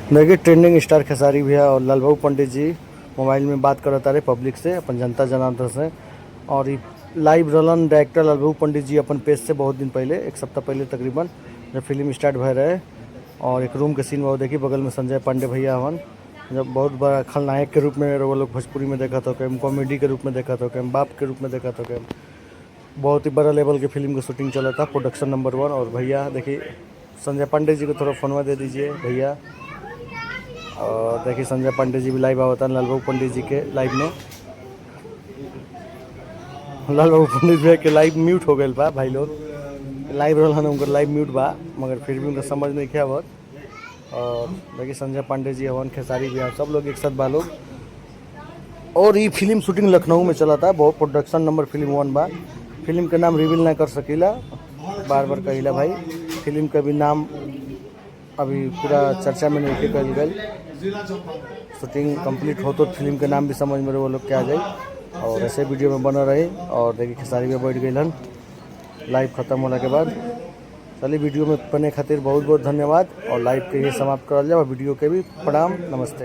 देखिए trending star Khesari भैया और लालबाबू पंडित जी मोबाइल में बात करत तारे पब्लिक से, अपन जनता जनार्दन से। और ये लाइव रलन डायरेक्टर लालबाबू पंडित जी अपन पेज से बहुत दिन पहले, एक सप्ताह पहले तकरीबन, जब फिल्म स्टार्ट भय रहे। और एक रूम के सीन वो देखी, बगल में संजय पांडे भैया हवन, जब बहुत बड़ा खलनायक के रूप में वो लोग भोजपुरी में देखा था, कहीं कॉमेडी के रूप में देखा था, कहीं बाप के रूप में देखा था, कहीं बहुत ही बड़ा लेवल की फिल्म की शूटिंग चला था, प्रोडक्शन नंबर 1। और भैया देखिए संजय पांडे जी को थोड़ा फोनवा दे दीजिए भैया। और देखिए संजय पांडे जी भी लाइव आवता लालबाबू पंडित जी के लाइव में। लालबाबू पंडित भैया के लाइव म्यूट हो गए बा भाई लोग, लाइव रहल उनकर लाइव म्यूट बा, मगर फिर भी उनका समझ नहीं क्या आवत। और देखिए संजय पांडे जी हवन, खेसारी भैया, सब लोग एक साथ बा लोग। और ये फिल्म शूटिंग लखनऊ में चला था, बहुत प्रोडक्शन नंबर फिल्म 1 बा। फिल्म के नाम रिवील ना कर सकीला, बार बार कहिला भाई। फिल्म का भी नाम अभी पूरा चर्चा में नहीं कल गई, शूटिंग कंप्लीट हो तो फिल्म के नाम भी समझ में वो लोग क्या आ जाए। और ऐसे वीडियो में बना रही। और देखिए खेसारी में बैठ गई हन लाइव खत्म होने के बाद। चलिए वीडियो में बने खातिर बहुत बहुत धन्यवाद। और लाइव के ये समाप्त कर जाए, वीडियो के भी प्रणाम, नमस्ते।